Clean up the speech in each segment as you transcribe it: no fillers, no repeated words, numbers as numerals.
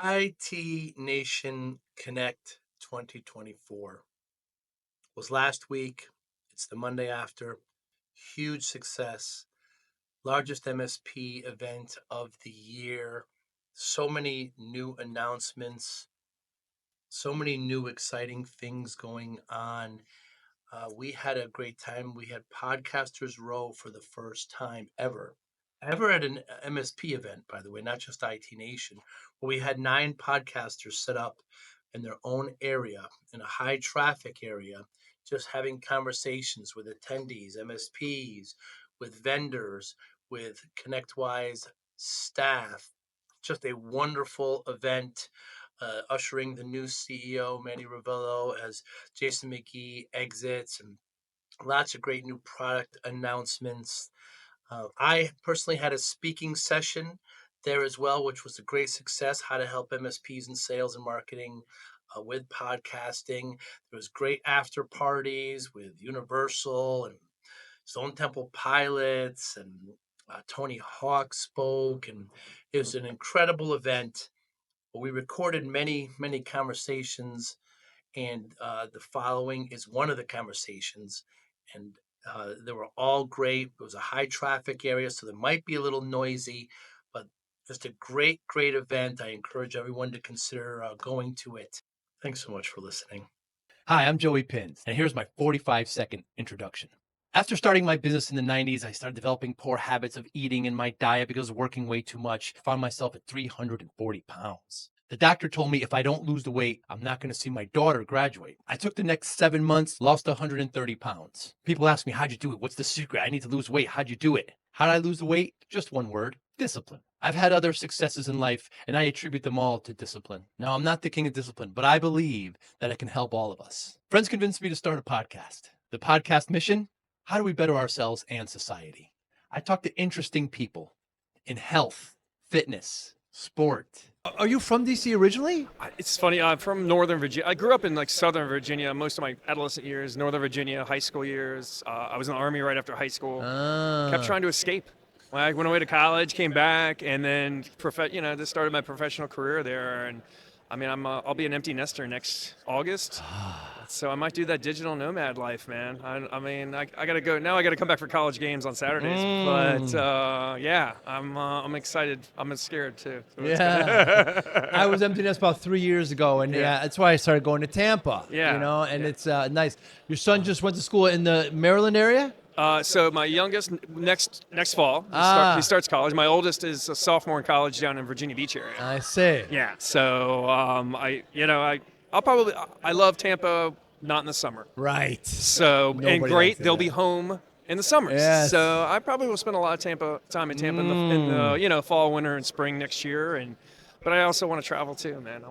ITNation Connect 2024 was last week. It's the Monday after. Huge success. Largest MSP event of the year. So many new announcements. So many new exciting things going on. We had a great time. We had Podcasters Row for the first time ever at an MSP event, by the way, not just IT Nation, where we had 9 podcasters set up in their own area, in a high traffic area, just having conversations with attendees, MSPs, with vendors, with ConnectWise staff. Just a wonderful event. Ushering the new CEO, Manny Ravello, as Jason McGee exits, and lots of great new product announcements. I personally had a speaking session there as well, which was a great success. How to help MSPs in sales and marketing with podcasting. There was great after parties with Universal and Stone Temple Pilots, and Tony Hawk spoke, and it was an incredible event. We recorded many conversations, and the following is one of the conversations, and they were all great. It was a high traffic area, so they might be a little noisy, but just a great event. I encourage everyone to consider going to it. Thanks so much for listening. Hi, I'm Joey Pinz, and here's my 45-second introduction. After starting my business in the 90s, I started developing poor habits of eating in my diet because of working way too much. I found myself at 340 pounds. The doctor told me if I don't lose the weight, I'm not going to see my daughter graduate. I took the next 7 months, lost 130 pounds. People ask me, how'd you do it? What's the secret? I need to lose weight. How'd you do it? How did I lose the weight? Just one word: discipline. I've had other successes in life, and I attribute them all to discipline. Now, I'm not the king of discipline, but I believe that it can help all of us. Friends convinced me to start a podcast. The podcast mission: how do we better ourselves and society? I talk to interesting people in health, fitness, sport. Are you from DC originally? It's funny. I'm from Northern Virginia. I grew up in Southern Virginia most of my adolescent years, Northern Virginia, high school years. I was in the Army right after high school. Kept trying to escape. I went away to college, came back, and then just started my professional career there. And I mean, I'll be an empty nester next August. So I might do that digital nomad life, man. I gotta go now. I gotta come back for college games on Saturdays. But I'm excited. I'm scared too. So I was empty nest about 3 years ago, and that's why I started going to Tampa. Yeah. It's nice. Your son just went to school in the Maryland area? So my youngest next fall he starts college. My oldest is a sophomore in college down in Virginia Beach area. I see. Yeah. So I love Tampa, not in the summer. Right. So Nobody and great, likes they'll that. be home in the summers. Yes. So I probably will spend a lot of time in Tampa in the fall, winter, and spring next year. But I also want to travel too, man. I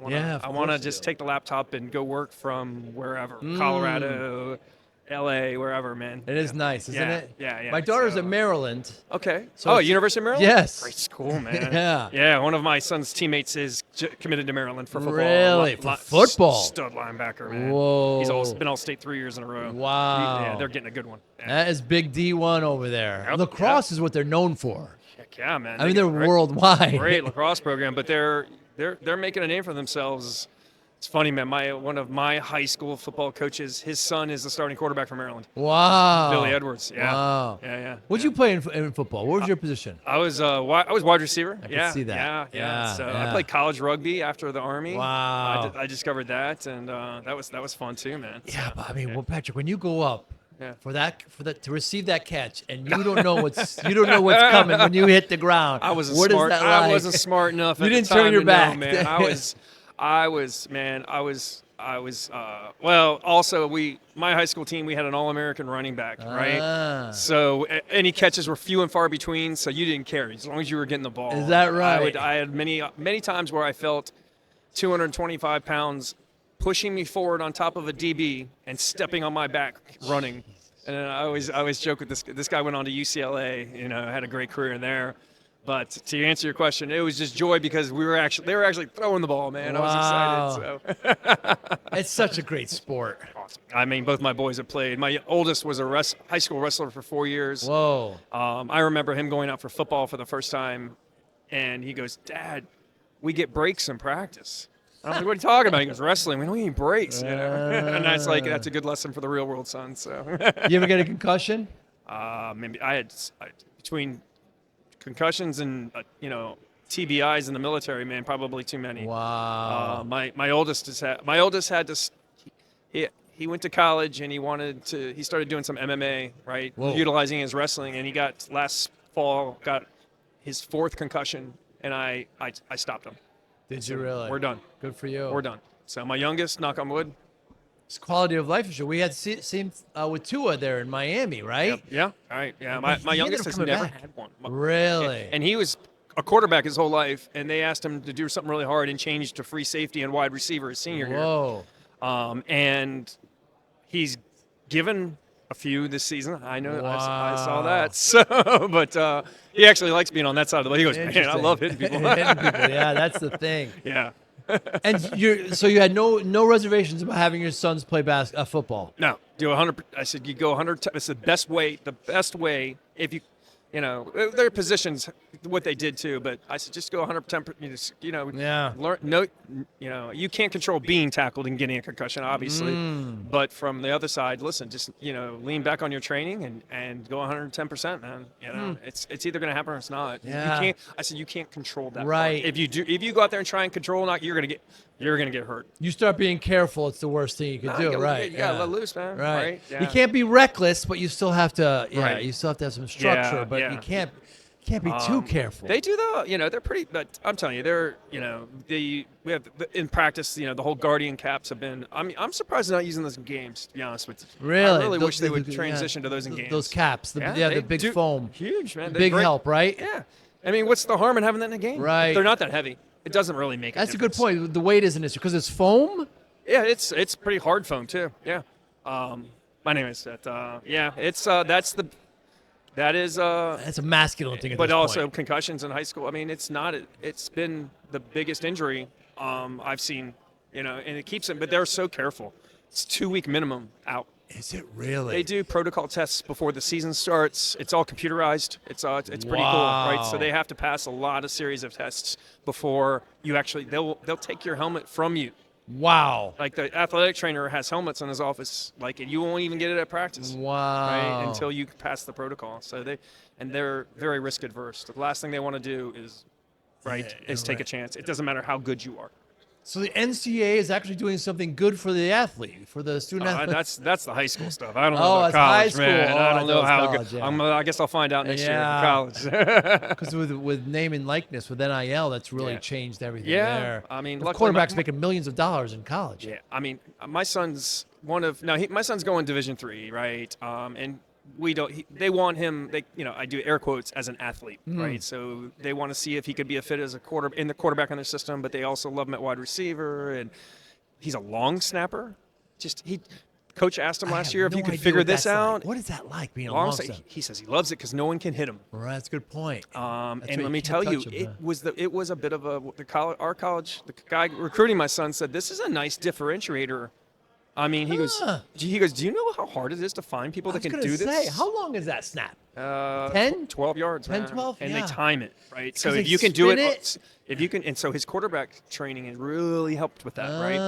want to just take the laptop and go work from wherever, Colorado, LA, wherever, man. It is nice, isn't it? Yeah. My daughter's at Maryland. Okay. So University of Maryland? Yes. Great school, man. Yeah. Yeah, one of my son's teammates is committed to Maryland for football. Really? For football? Stud linebacker, man. Whoa. He's been all-state 3 years in a row. Wow. Yeah, they're getting a good one. Yeah. That is big D1 over there. Yep, Lacrosse is what they're known for. Heck yeah, man. I mean, they're worldwide. Great lacrosse program, but they're making a name for themselves. It's funny, man. One of my high school football coaches, his son is the starting quarterback for Maryland. Wow. Billy Edwards. Yeah. Wow. Yeah. What'd you play in football? What was your position? I was wide receiver. I can see that. Yeah. So I played college rugby after the Army. Wow. I discovered that, and that was fun too, man. Yeah, but I mean, well, Patrick, when you go up for that to receive that catch, and you don't know what's coming when you hit the ground. I wasn't smart enough. You at didn't the time turn your to back. know, man. Also, my high school team, we had an All-American running back, right? So any catches were few and far between, so you didn't care as long as you were getting the ball. Is that right? I had many times where I felt 225 pounds pushing me forward on top of a DB and stepping on my back running. And I always joke with this guy went on to UCLA, had a great career there. But to answer your question, it was just joy because they were actually throwing the ball, man. Wow. I was excited. So It's such a great sport. awesome. I mean, both my boys have played. My oldest was a high school wrestler for 4 years. Whoa. I remember him going out for football for the first time, and he goes, "Dad, we get breaks in practice. I was like, what are you talking about? He goes, wrestling. We don't need breaks, you know. And that's a good lesson for the real world, son. So. You ever get a concussion? Maybe between concussions and TBIs in the military, man, probably too many. Wow. My oldest had to. He went to college and he started doing some MMA, right? Whoa. Utilizing his wrestling, and he last fall got his 4th concussion, and I stopped him. Did you really? We're done. Good for you. We're done. So my youngest, knock on wood. It's quality of life issue. We had seen with Tua there in Miami, right? Yep. Yeah. All right. Yeah. He My ended youngest up has coming never back. had one. Really? And he was a quarterback his whole life, and they asked him to do something really hard and change to free safety and wide receiver his senior year. Whoa. And he's given a few this season. I know. Wow. I saw that. So, but he actually likes being on that side of the ball. He goes, man, I love hitting people. Hitting people. Yeah, that's the thing. Yeah. And you had no reservations about having your sons play football. No, do 100. I said you go 100. It's the best way. The best way if you. Their positions, what they did too, but I said just go 110%. Yeah. Learn. No, you can't control being tackled and getting a concussion, obviously. But from the other side, listen, just lean back on your training and go 110%, man. It's either going to happen or it's not. Yeah. You can't control that. Right. Part. If you go out there and try and control, you're going to get hurt. You start being careful. It's the worst thing you can do, right? You gotta let loose, man. Right. Yeah. You can't be reckless, but you still have to. Yeah. Right. You still have to have some structure, Yeah, but yeah. you can't be too careful. They do they're pretty. But I'm telling you, we have in practice. The whole guardian caps have been. I'm surprised they're not using those in games. To be honest with you, Really? I really wish they would transition to those in games. Those caps, the they big do- foam, huge man. They're big great. help, right? Yeah, I mean, what's the harm in having that in a game? Right. If they're not that heavy. It doesn't really make. That's a difference. good point. The weight isn't an issue because it's foam. Yeah, it's pretty hard foam too. Yeah. Anyways, that's That's a masculine thing. At but this also point. concussions in high school. I mean, it's been the biggest injury I've seen, and it keeps them, but they're so careful. It's 2-week minimum out. Is it really? They do protocol tests before the season starts. It's all computerized. It's pretty cool, Wow. right? So they have to pass a lot of series of tests before you actually, they'll take your helmet from you. Wow. Like the athletic trainer has helmets in his office, and you won't even get it at practice. Wow. Right, until you pass the protocol. So they're very risk adverse. The last thing they want to do is take a chance. It doesn't matter how good you are. So the NCAA is actually doing something good for the athlete, for the student athlete. That's the high school stuff. I don't know Oh, about that's high college, school. man. Oh, I I don't know thought it was how college, good. yeah. I guess I'll find out next year in Yeah. college. Because with name and likeness, with NIL, that's really Yeah. changed everything Yeah, there. I mean, The luckily quarterback's making millions of dollars in college. Yeah, I mean, my son's my son's going Division III, right? And we don't. They want him. I do air quotes as an athlete, right? So they want to see if he could be a fit as a quarterback in their system, but they also love him at wide receiver, and he's a long snapper. Coach asked him I last have year if no you could idea figure what this that's out. like. What is that like being a Long long snapper. snapper? He says he loves it because no one can hit him. Right, that's a good point. That's And right, let me can't tell you, touch him, it was a bit of our college. The guy recruiting my son said this is a nice differentiator. I mean, he goes, do you know how hard it is to find people I that was can gonna do say, this? how long is that snap? 10, 12 yards, 10, man. 12, and yeah. they time it, right? So 'Cause if they you can do spin it, if you can, and so his quarterback training has really helped with that, right?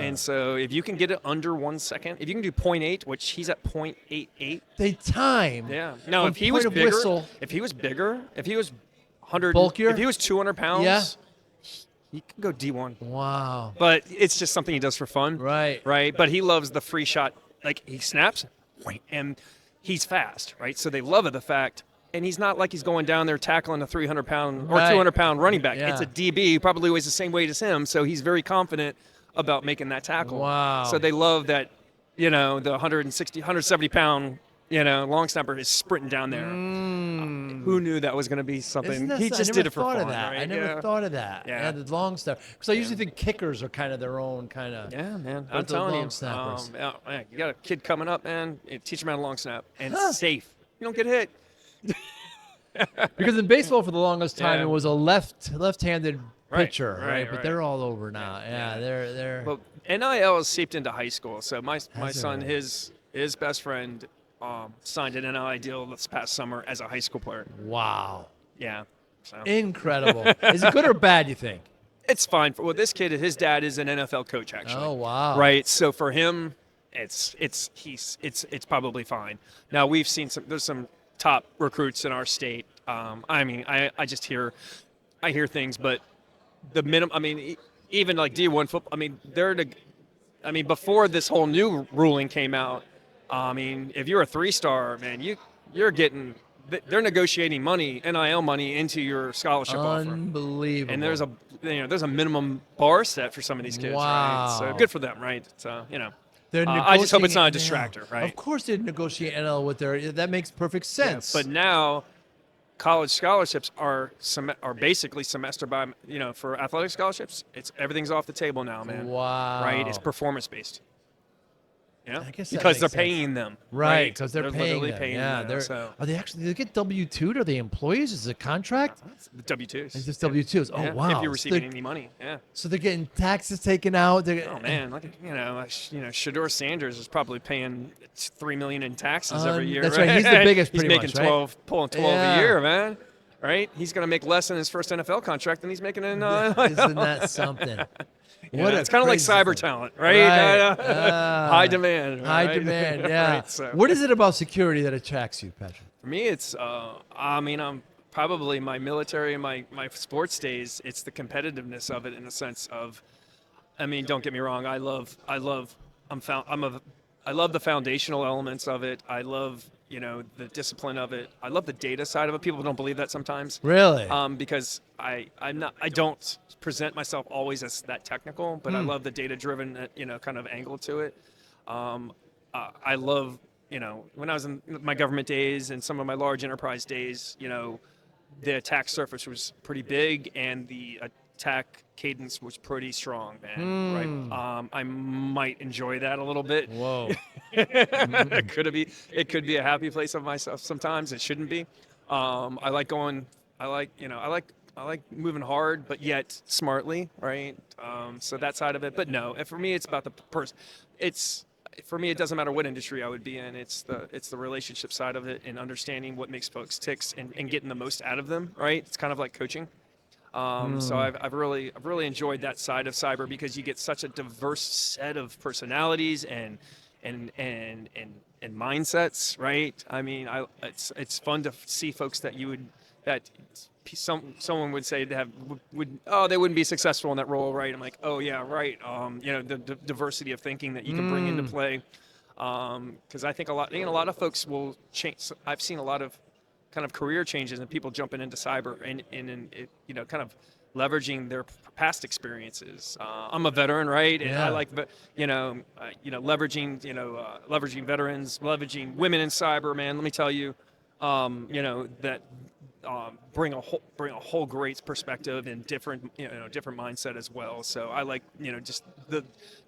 And so if you can get it under 1 second, if you can do 0.8, which he's at 0.88, They time. yeah. No, from if he was point of bigger, whistle. if he was 100, Bulkier? if he was 200 pounds, Yeah. he could go D1. Wow. But it's just something he does for fun. Right. Right. But he loves the free shot. Like he snaps and he's fast. Right. So they love the fact. And he's not like he's going down there tackling a 300-pound or Right. 200-pound running back. Yeah. It's a DB who probably weighs the same weight as him. So he's very confident about making that tackle. Wow. So they love that, the 160, 170-pound, long snapper is sprinting down there. Who knew that was going to be something? Isn't that He so- just I did never it for thought fun. of that. Right? I never Yeah. thought of that. Yeah. The long snapper. Because I usually think kickers are kind of their own kind of. Yeah, man. But I'm the telling long you. snappers. Yeah, you got a kid coming up, man. Teach him how to long snap. And it's safe. You don't get hit. Because in baseball for the longest time Yeah. it was a left-handed Right, pitcher, right? right, But right. they're all over now. Yeah, they're. But NIL is seeped into high school. So my Has it son, really? his best friend, signed an NIL deal this past summer as a high school player. Wow. Yeah. So Incredible. Is it good or bad, you think? It's fine. Well, this kid, his dad is an NFL coach, actually. Oh, wow. Right. So for him, it's probably fine. Now we've seen there's some top recruits in our state. I mean, I just hear things, but the minimum. I mean, even like D1 football. I mean, before this whole new ruling came out, I mean, if you're a 3-star, man, you're getting. They're negotiating NIL money into your scholarship offer. Unbelievable. And there's a minimum bar set for some of these kids, right? So good for them, right? So I just hope it's not a distractor, right? Of course, they negotiate NL with that makes perfect sense. Yeah, but now, college scholarships are basically semester by for athletic scholarships. Everything's off the table now, man. Wow. Right? It's performance based. Yeah, I guess that because they're makes paying them, right? Because they're paying literally them. paying Yeah, them. So. Are they actually? Do they get W-2'd? Are they employees? Is it a contract? The W-2s. It's just W-2s. Oh, yeah. wow. If you're receiving any money, yeah. So they're getting taxes taken out. Oh man, Shador Sanders is probably paying $3 million in taxes every year. That's right? He's the biggest. He's making 12, pulling 12 Yeah. a year, man. Right? He's going to make less in his first NFL contract than he's making in. Isn't that something? It's kind of like cyber talent, right? High demand. High right? demand. Yeah. Right, so. What is it about security that attracts you, Patrick? For me, it's. I'm probably my military and my sports days. It's the competitiveness of it, in the sense of. I mean, don't get me wrong. I love the foundational elements of it. I love the discipline of it. I love the data side of it. People don't believe that sometimes. Really? Because I don't present myself always as that technical, but I love the data driven kind of angle to it. I love when I was in my government days and some of my large enterprise days, the attack surface was pretty big and the attack cadence was pretty strong, man. Right? I might enjoy that a little bit. Whoa. It could be a happy place of myself sometimes. It shouldn't be. I like going. I like moving hard, but yet smartly, right? So that side of it. But no, for me, it's about the person. For me, it doesn't matter what industry I would be in. It's the relationship side of it and understanding what makes folks tick and getting the most out of them, right? It's kind of like coaching. So I've really enjoyed that side of cyber, because you get such a diverse set of personalities and mindsets, right? I mean, it's fun to see folks that someone would say they wouldn't be successful in that role, right? I'm like, oh yeah, right. The diversity of thinking that you can bring into play, because I think a lot of folks will change. I've seen a lot of kind of career changes and people jumping into cyber and kind of leveraging their past experiences. I'm a veteran, right? And I like, leveraging veterans, leveraging women in cyber, man. Let me tell you, that bring a whole great perspective and different mindset as well. So I like, just the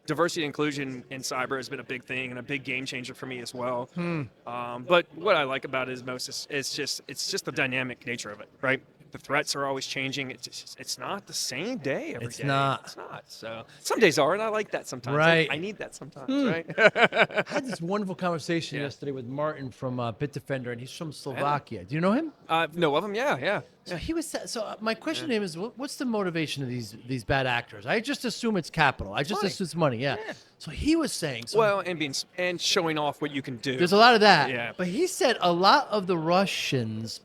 diversity and inclusion in cyber has been a big thing and a big game changer for me as well. But what I like about it is most it's just the dynamic nature of it, right? The threats are always changing. It's not the same day every day. It's not. So some days are, and I like that sometimes. Right. I need that sometimes, right? I had this wonderful conversation yesterday with Martin from Bitdefender, and he's from Slovakia. Do you know him? Know of him, yeah. So he was. So my question to him is, what's the motivation of these bad actors? I just assume it's capital. I just assume it's money. Yeah. So he was saying. And showing off what you can do. There's a lot of that. Yeah. But he said a lot of the Russians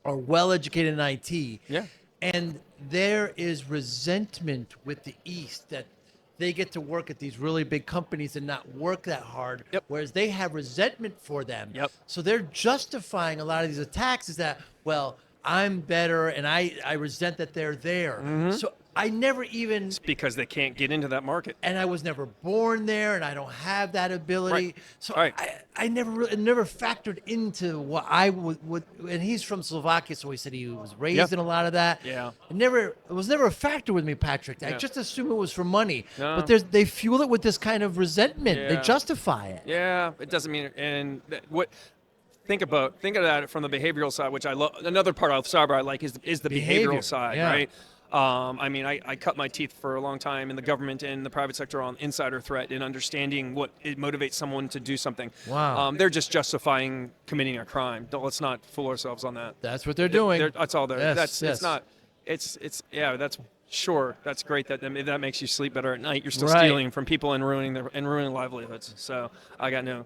are well educated in IT. Yeah. And there is resentment with the East that they get to work at these really big companies and not work that hard, whereas they have resentment for them. So they're justifying a lot of these attacks is that, well, I'm better and I resent that they're there. So I never even... It's because they can't get into that market. And I was never born there and I don't have that ability. Right. So I never factored into what I would... And he's from Slovakia, so he said he was raised in a lot of that. Yeah. It was never a factor with me, Patrick. I just assumed it was for money. No. But they fuel it with this kind of resentment. Yeah. They justify it. Yeah, it doesn't mean... And what... Think of that from the behavioral side, which I love. Another part of cyber I like is the behavioral side, right? I cut my teeth for a long time in the government and the private sector on insider threat and understanding what it motivates someone to do something. Wow. They're just justifying committing a crime. Let's not fool ourselves on that. That's what they're doing. That's all they're. Yes, It's not. It's. That's Sure, that's great. That makes you sleep better at night. You're still Right. stealing from people and ruining livelihoods. So I got no.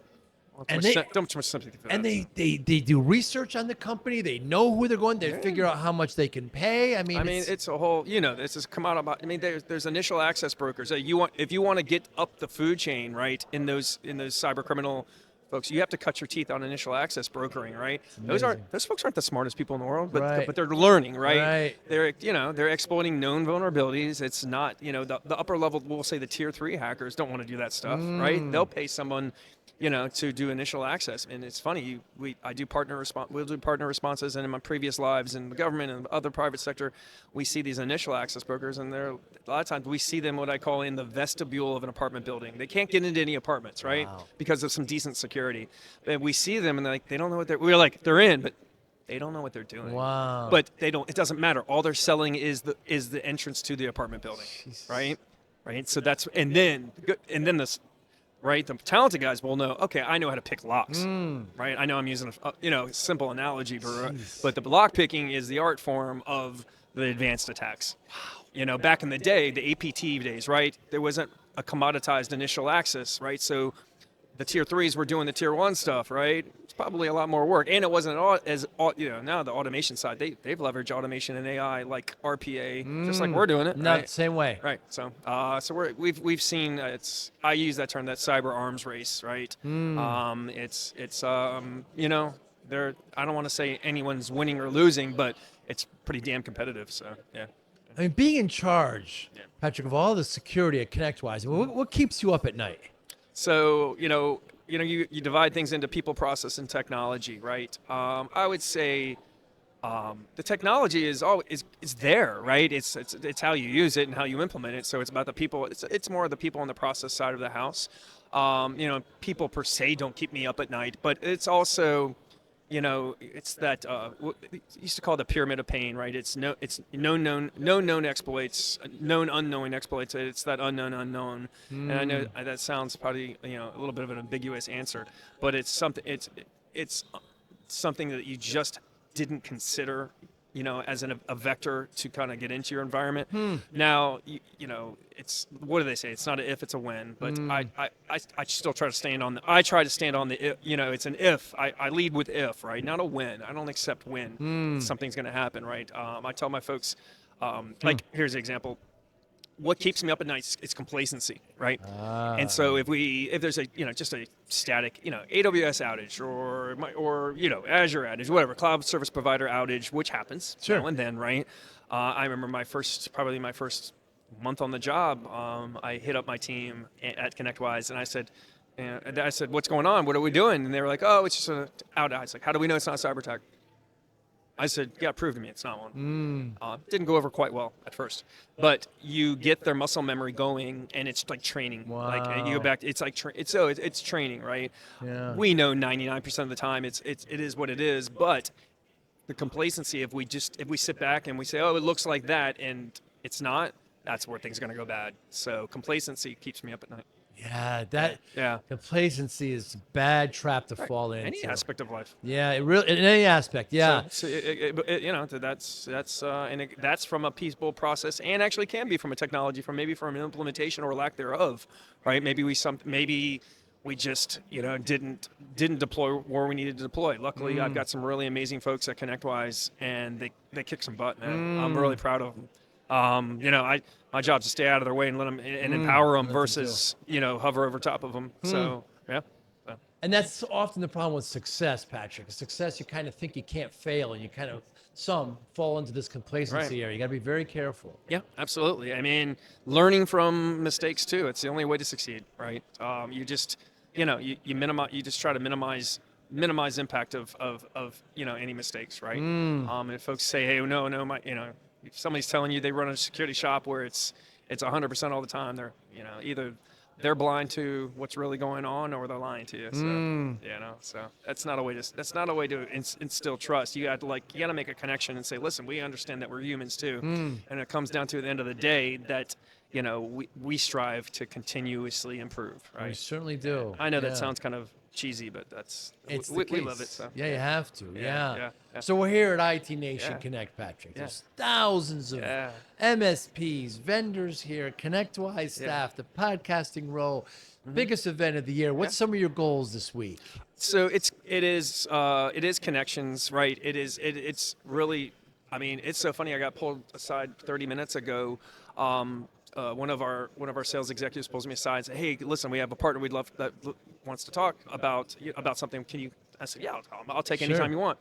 And Don't much sympathy for and that. they do research on the company. They know who they're going. They figure out how much they can pay. I mean, it's a whole, this has come out about. I mean, there's initial access brokers. If you want to get up the food chain, right, in those cyber criminal folks, you have to cut your teeth on initial access brokering, right? Those folks aren't the smartest people in the world, but Right. but they're learning, right? Right. They're exploiting known vulnerabilities. It's not, the upper level, we'll say the tier 3 hackers don't want to do that stuff, right? They'll pay someone, to do initial access. And it's funny, we'll do partner responses, and in my previous lives in the government and other private sector, we see these initial access brokers, and a lot of times we see them what I call in the vestibule of an apartment building. They can't get into any apartments, right? Wow. Because of some decent security. And we see them and they don't know what we're like, they're in, but they don't know what they're doing. Wow. But it doesn't matter. All they're selling is the entrance to the apartment building, right? Right. So and then this, right? The talented guys will know, okay, I know how to pick locks, right? I know I'm using a simple analogy, but the lock picking is the art form of the advanced attacks. Wow. Back in the day, the APT days, right? There wasn't a commoditized initial access, right? So the tier 3s were doing the tier 1 stuff, right? It's probably a lot more work, and it wasn't now the automation side. They've leveraged automation and AI like RPA, just like we're doing it. Not right? the same way. Right. So we've seen I use that term, that cyber arms race, right? There, I don't want to say anyone's winning or losing, but it's pretty damn competitive. So yeah. I mean, being in charge, Patrick, of all the security at ConnectWise, what keeps you up at night? So you divide things into people, process, and technology, right? I would say the technology is there, right? It's how you use it and how you implement it. So it's about the people. It's more of the people on the process side of the house. People per se don't keep me up at night, but it's also, it's that used to call it the pyramid of pain, right? It's known exploits, known unknown exploits. It's that unknown. And I know that sounds probably a little bit of an ambiguous answer, but it's something. It's something that you just didn't consider, as a vector to kind of get into your environment. Now, it's, what do they say? It's not an if, it's a when. But I still try to stand on the if, it's an if. I lead with if, right? Not a when. I don't accept when something's going to happen, right? I tell my folks, here's an example. What keeps me up at night is complacency, right? And so if there's just a static, AWS outage or Azure outage, whatever, cloud service provider outage, which happens now and then, right? I remember my first month on the job, I hit up my team at ConnectWise and I said, what's going on? What are we doing? And they were like, oh, it's just an outage. I was like, how do we know it's not a cyber attack? I said, yeah, prove to me it's not one. Didn't go over quite well at first, but you get their muscle memory going, and it's like training. Wow. Like you go back, it's like it's training, right? Yeah. We know 99% of the time it is what it is, but the complacency, if we sit back and we say, oh, it looks like that, and it's not, that's where things are going to go bad. So complacency keeps me up at night. Yeah, complacency is a bad trap to fall into. Any aspect of life. Yeah, it really, in any aspect. Yeah. So that's from a people process, and actually can be from a technology, from an implementation or lack thereof, right? Maybe we just didn't deploy where we needed to deploy. Luckily, I've got some really amazing folks at ConnectWise, and they kick some butt, man. I'm really proud of them. My job's to stay out of their way and let them and empower them versus hover over top of them. So yeah. And that's often the problem with success, Patrick. Success, you kind of think you can't fail, and you kind of some fall into this complacency area. You got to be very careful. Yeah, absolutely. I mean, learning from mistakes too. It's the only way to succeed, right? You just you minimize. You just try to minimize impact of any mistakes, right? And if folks say, hey, no, if somebody's telling you they run a security shop where it's 100% all the time, they're either they're blind to what's really going on or they're lying to you. So so that's not a way to instill trust. You got to make a connection and say, listen, we understand that we're humans too, and it comes down to, at the end of the day, that we strive to continuously improve. Right? We certainly do. I know that sounds kind of cheesy, but that's It's we the love it. case. So Yeah, you have to. Yeah. yeah. So we're here at ITNation Yeah. Connect, Patrick. Yeah. There's thousands of Yeah. MSPs, vendors here, ConnectWise staff, the podcasting row. Biggest event of the year. What's some of your goals this week? So it is connections, right? It's really, I mean, it's so funny. I got pulled aside 30 minutes ago. One of our sales executives pulls me aside and says, "Hey, listen, we have a partner we'd love that wants to talk about something. Can you?" I said, "Yeah, I'll take any Sure. time you want."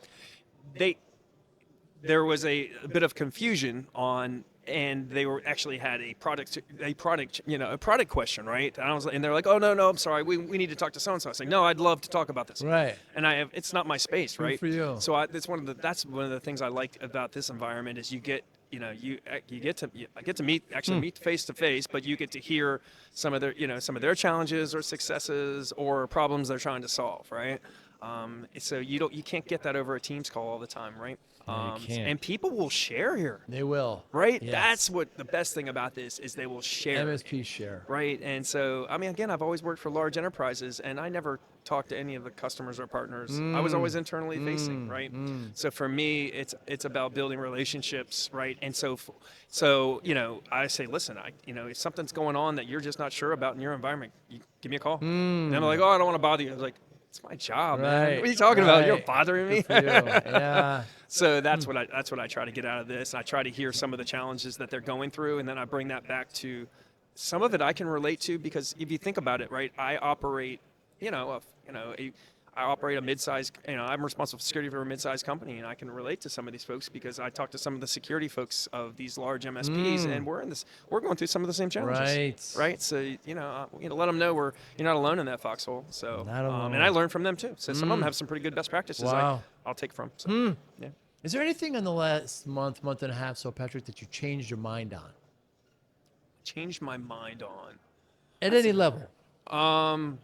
There was a bit of confusion on, and they were actually had a product question, right? And they're like, "Oh no, I'm sorry, we need to talk to so and so." I say, "No, I'd love to talk about this." Right. And it's not my space, right? for you. So that's one of the things I like about this environment is you get I get to meet face to face, but you get to hear some of their challenges or successes or problems they're trying to solve, right? So you can't get that over a Teams call all the time, right? No, you can't. And people will share here, They will. right? Yes. That's what the best thing about this is they will share. MSP share. Right, and so I mean, again, I've always worked for large enterprises, and I never talked to any of the customers or partners. I was always internally facing, right? So for me, it's about building relationships, right? And so I say, listen, if something's going on that you're just not sure about in your environment, you give me a call. And I'm like, oh, I don't want to bother you. I was like, it's my job, man. Right, What are you talking about? You're right. bothering me. For you. Yeah. So that's what I try to get out of this. I try to hear some of the challenges that they're going through, and then I bring that back to some of it I can relate to, because if you think about it, right, I operate, I operate a mid-sized, I'm responsible for security for a mid-sized company, and I can relate to some of these folks because I talk to some of the security folks of these large MSPs, and we're going through some of the same challenges. Right. So, let them know you're not alone in that foxhole. So, Not alone. and I learn from them too. So some of them have some pretty good best practices Wow. I'll take from. So, yeah. Is there anything in the last month and a half, so Patrick, that you changed your mind on? Changed my mind on. At any level? I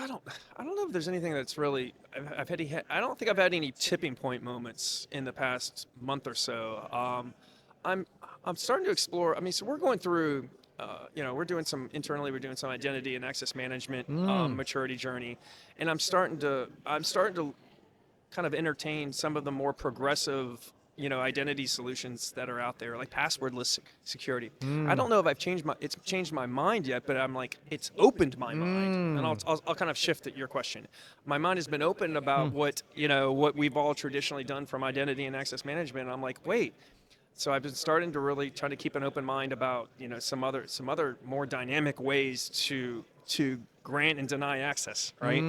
don't know if there's anything that's really I don't think I've had any tipping point moments in the past month or so. I'm starting to explore. I mean, so we're going through. We're doing some identity and access management maturity journey, and I'm starting to kind of entertain some of the more progressive identity solutions that are out there, like passwordless security. I don't know if it's changed my mind yet, but I'm like, it's opened my mind. And I'll kind of shift at your question. My mind has been opened about what we've all traditionally done from identity and access management. And I'm like, wait. So I've been starting to really try to keep an open mind about, some other more dynamic ways to grant and deny access, right?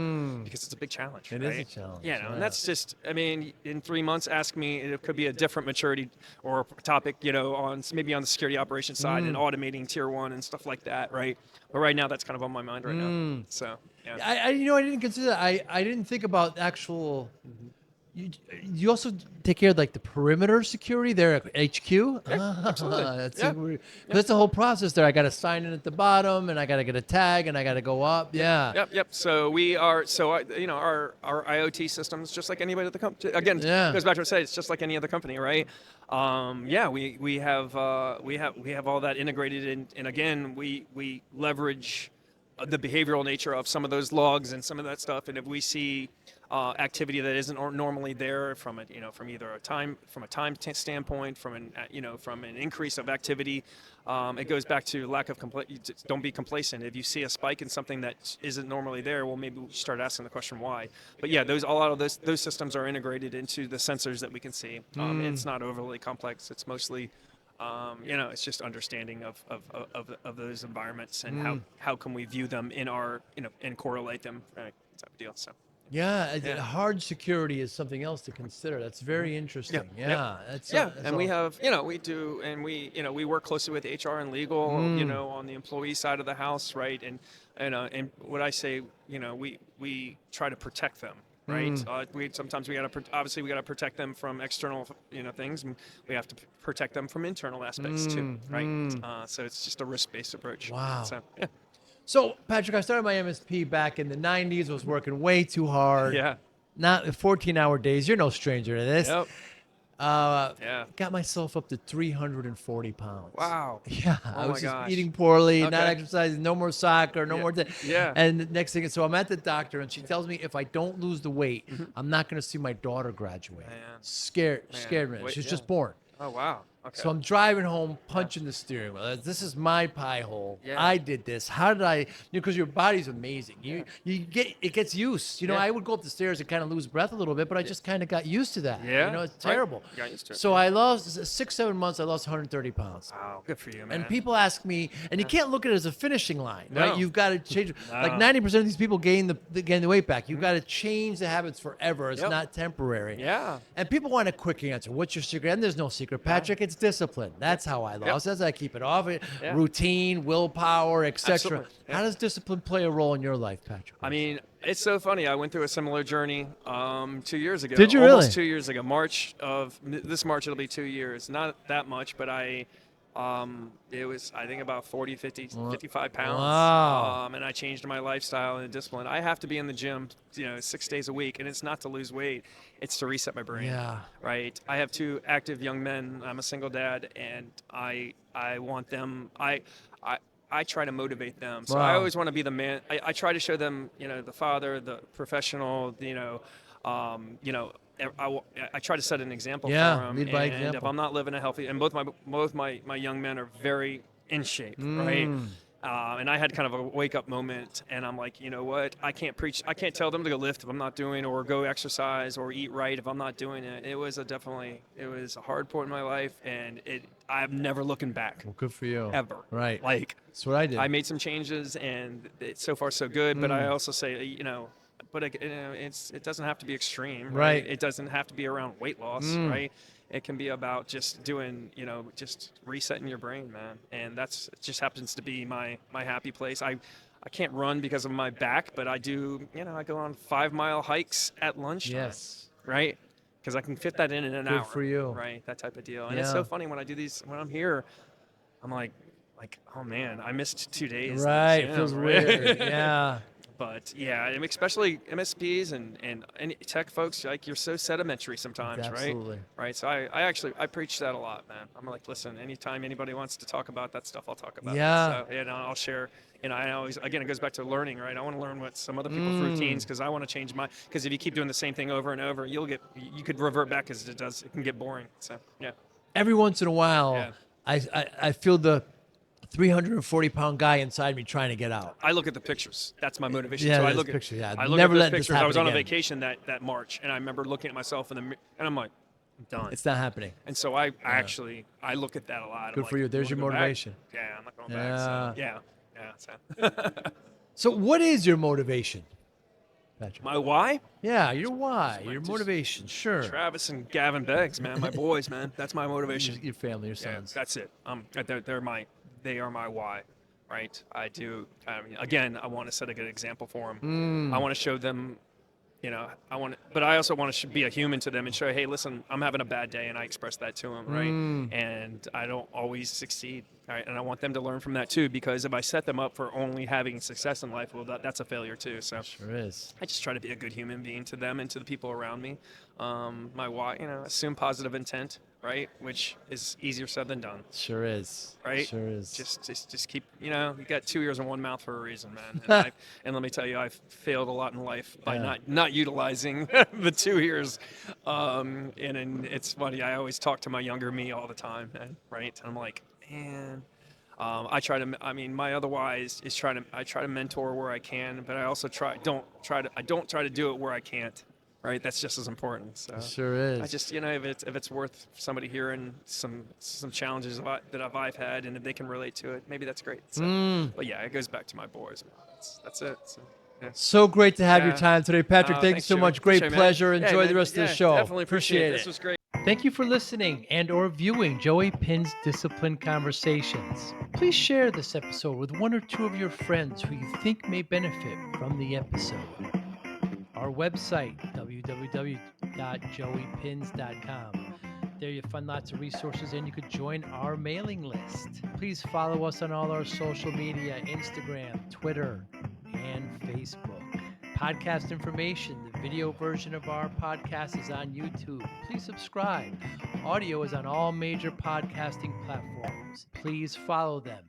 Because it's a big challenge. It right? is a challenge. And that's just, I mean, in 3 months, ask me, it could be a different maturity or topic, maybe on the security operations side and automating tier 1 and stuff like that, right? But right now, that's kind of on my mind right now. So, yeah. I didn't consider that. I didn't think about actual. You also take care of like the perimeter security there at HQ. Absolutely. That's the whole process there. I got to sign in at the bottom, and I got to get a tag, and I got to go up. Yeah. Yep. So our IoT systems, just like anybody at the company. Again, it goes back to what I say. It's just like any other company, right? We have all that integrated, and again, we leverage the behavioral nature of some of those logs and some of that stuff, and if we see activity that isn't normally there from either a time standpoint, from an increase of activity, it goes back to lack of don't be complacent. If you see a spike in something that isn't normally there, well, maybe we start asking the question why. But yeah, those systems are integrated into the sensors that we can see. It's not overly complex. It's mostly it's just understanding of those environments and how can we view them in our and correlate them, right? Type of deal. So. Hard security is something else to consider. That's very interesting. We have, we work closely with HR and legal, on the employee side of the house, right? And what I say, we try to protect them, right? Sometimes we got to protect them from external, things, and we have to protect them from internal aspects too, right? So it's just a risk-based approach. Wow. So, yeah. So, Patrick, I started my MSP back in the 90s. I was working way too hard. Yeah. Not 14-hour days. You're no stranger to this. Yep. Yeah. Got myself up to 340 pounds. Wow. Yeah, Oh I was my just gosh. eating poorly, not Okay. exercising, no more soccer, no more. Yeah. And the next thing, so I'm at the doctor, and she tells me if I don't lose the weight, Mm-hmm. I'm not going to see my daughter graduate. Man. Scared me. Wait, She's yeah. just born. Oh wow. Okay. So I'm driving home, punching the steering wheel. This is my pie hole. Yeah. I did this. How did I? Because your body's amazing. You it gets used. Yeah. I would go up the stairs and kind of lose breath a little bit, but I just kind of got used to that. Yeah. It's terrible. Right. Got used to it. So I lost 6-7 months. I lost 130 pounds. Wow. Good for you, man. And people ask me, and you can't look at it as a finishing line, No. right? You've got to change. No. Like 90% of these people gain the weight back. You've got to change the habits forever. It's Yep. not temporary. Yeah. And people want a quick answer. What's your secret? And there's no secret, Patrick. It's discipline. That's how I lost. That's how I keep it off. Yeah. Routine, willpower, etc. Absolutely. Yeah. How does discipline play a role in your life, Patrick? I mean, it's so funny. I went through a similar journey 2 years ago. Did you Almost really? 2 years ago. This March, it'll be 2 years. Not that much, but it was, I think, about 40, 50, 55 pounds. Wow. And I changed my lifestyle and discipline. I have to be in the gym, 6 days a week, and it's not to lose weight. It's to reset my brain. Yeah. Right. I have 2 active young men. I'm a single dad, and I want them. I try to motivate them. So I Wow. always want to be the man. I try to show them, the father, the professional, I try to set an example Yeah, for them. lead by and example. if I'm not living a healthy, and both my young men are very in shape, right? And I had kind of a wake up moment, and I'm like, you know what? I can't tell them to go lift if I'm not doing, or go exercise, or eat right if I'm not doing it. It was a hard point in my life, and I'm never looking back. Well, good for you. Ever. Right. Like, That's what I did. I made some changes, and it's so far so good. But I also say, it doesn't have to be extreme, Right. It doesn't have to be around weight loss, right? It can be about just doing, just resetting your brain, man. And it just happens to be my happy place. I can't run because of my back, but I do, I go on 5-mile hikes at lunchtime, Yes. right? Because I can fit that in an hour. Good for you. Right, that type of deal. And it's Yeah. so funny when I do these, when I'm here, I'm like, oh man, I missed 2 days. Right. at the It feels gym, right? weird. Yeah. But yeah, and especially MSPs and tech folks, like, you're so sedimentary sometimes, Absolutely. right? So I preach that a lot, man. I'm like, listen, anytime anybody wants to talk about that stuff, I'll talk about Yeah. it. So, I'll share. I always, again, it goes back to learning, right? I want to learn what some other people's routines, because I want to change because if you keep doing the same thing over and over, you could revert back, because it can get boring. So yeah. Every once in a while, Yeah. I feel the 340-pound guy inside me trying to get out. I look at the pictures. That's my motivation. Yeah, so I those look pictures, yeah. I look Never at let those this pictures. I was happen on a again. vacation that March, and I remember looking at myself in the mirror, and I'm like, I'm done. It's not happening. And so I look at that a lot. I'm Good like, for you. There's I'm your gonna go back. motivation. Yeah, I'm not going back. So, yeah. So. So what is your motivation, Patrick? My why? Yeah, your why, your just motivation. Sure. Travis and Gavin Beggs, man, my boys, man. That's my motivation. Your family, your Yeah, sons. that's it. They are my why, right? I do. Again, I want to set a good example for them. I want to show them, but I also want to be a human to them and show, hey, listen, I'm having a bad day, and I express that to them, right? And I don't always succeed, right? And I want them to learn from that too, because if I set them up for only having success in life, well, that's a failure too. So Sure is. I just try to be a good human being to them and to the people around me. My why, assume positive intent, right? Which is easier said than done, Sure is. right? Sure is. Just keep, you got 2 ears and 1 mouth for a reason, man. And let me tell you, I've failed a lot in life by not utilizing the 2 ears. And it's funny, I always talk to my younger me all the time, right? And I'm like, man. My other why is I try to mentor where I can, but I also don't try to do it where I can't, right? That's just as important. So Sure is. I just, if it's worth somebody hearing some challenges that I've had, and if they can relate to it, maybe that's great. So, but yeah, it goes back to my boys. That's it. So, yeah. So great to have your Yeah. time today, Patrick. Thank you Thanks, so Joey. much. Great Appreciate it, man. pleasure. Yeah, Enjoy man. the rest of the Yeah, show. Definitely appreciate it. This it. was great. Thank you for listening and or viewing Joey Pinz Discipline Conversations. Please share this episode with 1 or 2 of your friends who you think may benefit from the episode. Our website, www.joeypins.com. There you'll find lots of resources, and you could join our mailing list. Please follow us on all our social media, Instagram, Twitter, and Facebook. Podcast information, the Video version of our podcast is on YouTube. Please subscribe. Audio is on all major podcasting platforms. Please follow them.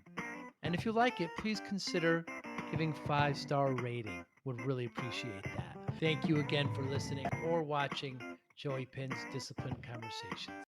And if you like it, please consider giving 5-star rating. Would really appreciate that. Thank you again for listening or watching Joey Pinz Disciplined Conversations.